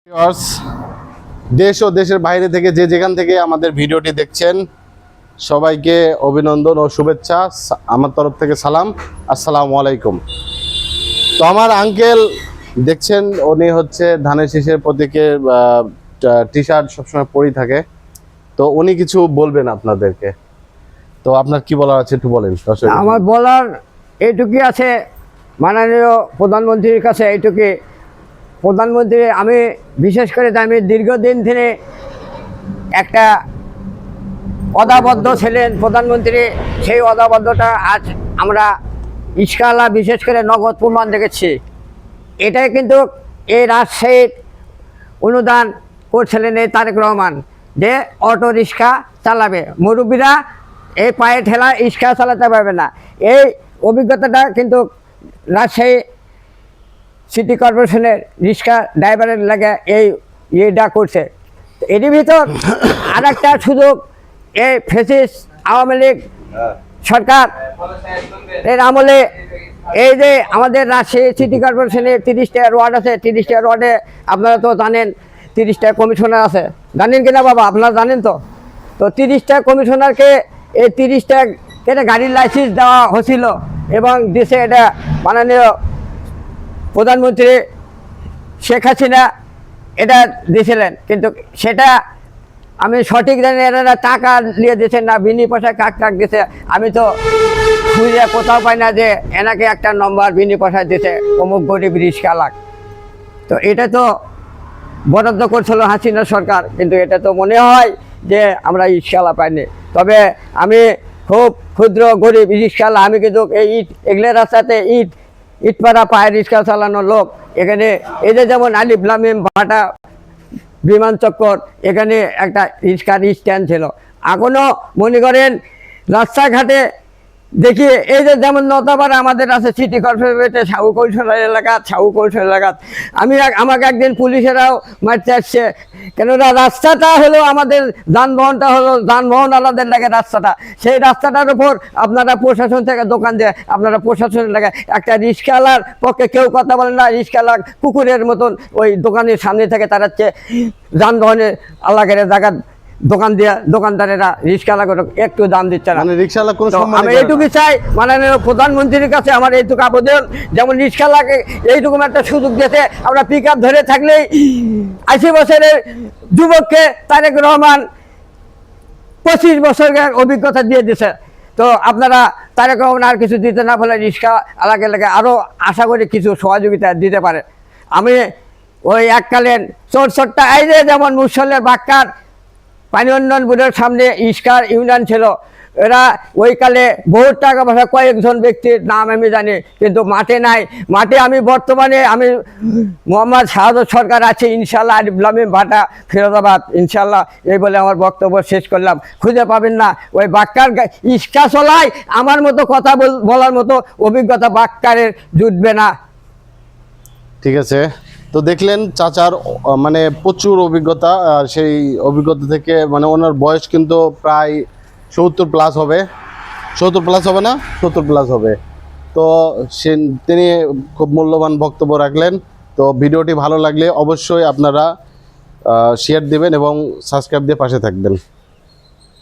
Viewers, দেশ ও দেশের বাইরে থেকে যে যেখান থেকে আমাদের ভিডিওটি দেখছেন সবাইকে অভিনন্দন ও শুভেচ্ছা। আমার তরফ থেকে সালাম, আসসালামু আলাইকুম। তো আমার আঙ্কেল দেখছেন, উনি হচ্ছে ধানের শীষের প্রতীকে টি শার্ট সবসময় পরেই থাকে। তো উনি কিছু বলবেন আপনাদেরকে। তো আপনার কি বলার আছে একটু বলেন। আমার বলার এইটুকুই আছে, মাননীয় প্রধানমন্ত্রীর কাছে এইটুকুই। প্রধানমন্ত্রী আমি বিশেষ করে আমি দীর্ঘদিন ধরে একটা অদাবদ্ধ ছিলেন প্রধানমন্ত্রী, সেই অদাবদ্ধটা আজ আমরা ইস্কালা বিশেষ করে নগদ প্রমাণ দেখেছি। এটাই কিন্তু এই রাজশাহীর অনুদান করছিলেন এই তারেক রহমান, যে অটো রিক্সা চালাবে, মুরব্বীরা এই পায়ে ঠেলা রিক্সা চালাতে পারবে না। এই অভিজ্ঞতাটা কিন্তু রাজশাহী সিটি কর্পোরেশনের রিক্সা ড্রাইভারের লাগে এই ইয়েটা করছে। এর ভিতর আর একটা সুযোগ, এই ফেসিস আওয়ামী লীগ সরকার এর আমলে এই যে আমাদের রাজশাহী সিটি কর্পোরেশনে 30টা ওয়ার্ড আছে, 30টা ওয়ার্ডে আপনারা তো জানেন 30টা কমিশনার আছে, জানেন কিনা বাবা? আপনারা জানেন তো? তো 30টা কমিশনারকে এই 30টা গাড়ির লাইসেন্স দেওয়া হয়েছিল এবং দেশে এটা মাননীয় প্রধানমন্ত্রী শেখ হাসিনা এটা দিয়েছিলেন, কিন্তু সেটা আমি সঠিক জানি এনারা টাকা নিয়ে দিয়েছেন না বিনি পয়সা কাক দিয়েছে। আমি তো খুঁজে কোথাও পাই না যে এনাকে একটা নম্বর বিনি পয়সা দিয়েছে অমুক গরিব রিক্সা লাখ। তো এটা তো বরাদ্দ করছিল হাসিনা সরকার, কিন্তু এটা তো মনে হয় যে আমরা রিক্সাওয়ালা পাইনি। তবে আমি খুব ক্ষুদ্র গরিব রিক্সাওয়ালা, আমি কিন্তু এই এগুলো রাস্তাতে ইটপাড়া পায়ে রিক্সা চালানোর লোক। এখানে এই যে যেমন আলিফ লামিম ভাটা বিমান চক্কর, এখানে একটা রিক্সার স্ট্যান্ড ছিল। এখনও মনে করেন রাস্তাঘাটে দেখি এই যে যেমন নতাপাড়া আমাদের আছে সিটি কর্পোরেশনে সাহু কৌশল এলাকা, আমাকে একদিন পুলিশেরাও মারতে আসছে, কেননা রাস্তাটা হলো আমাদের যানবাহনটা হলো যানবাহন আলাদের লাগে রাস্তাটা, সেই রাস্তাটার উপর আপনারা প্রশাসন থেকে দোকান দিয়ে আপনারা প্রশাসনের লাগে একটা রিক্সাওয়ালার পক্ষে কেউ কথা বলেন না। রিক্সাওয়ালা কুকুরের মতন ওই দোকানের সামনে থেকে তারা যানবাহনের আলাগের জায়গা দোকান দিয়া দোকানদারেরা রিক্সাওয়ালা একটু দাম দিচ্ছে না। আমি এইটুকু চাই মাননীয় প্রধানমন্ত্রীর কাছে আমার এইটুকু আবেদন, যেমন রিক্সাওয়ালাকে এইটুকু একটা সুযোগ দিয়েছে। আমরা পিক আপ ধরে থাকলেই 80 বছরের যুবককে তারেক রহমান 25 বছরের অভিজ্ঞতা দিয়ে দিছে। তো আপনারা তারেক রহমান আর কিছু দিতে না বলে রিক্সাওয়ালাকে লাগে আরও আশা করি কিছু সহযোগিতা দিতে পারে। আমি ওই এককালীন চোরটা এই যে যেমন মুসল্লের বাক্কার পানি উন্নয়ন বোর্ডের সামনে ইস্কার ইউনিয়ন ছিল, এরা ওই কালে বহু টাকা পয়সা কয়েকজন ব্যক্তির নাম আমি জানি, কিন্তু মাঠে নাই। মাঠে আমি বর্তমানে আমি মোহাম্মদ শাহাদত সরকার আছে, ইনশাল্লাহ আলিফ লামিম ভাটা ফিরোজাবাদ, ইনশাল্লাহ এই বলে আমার বক্তব্য শেষ করলাম। খুঁজে পাবেন না ওই বাক্কার ইস্কা চলায় আমার মতো কথা বলার মতো অভিজ্ঞতা বাক্কারের জুটবে না। ঠিক আছে, তো দেখলেন চাচার মানে প্রচুর অভিজ্ঞতা। সেই অভিজ্ঞতা থেকে মানে ওনার বয়স কিন্তু প্রায় 70+ হবে, 70+ হবে না, 70+ হবে। তো তিনি খুব মূল্যবান বক্তব্য রাখলেন। তো ভিডিওটি ভালো লাগলে অবশ্যই আপনারা শেয়ার দেবেন এবং সাবস্ক্রাইব দিয়ে পাশে থাকবেন।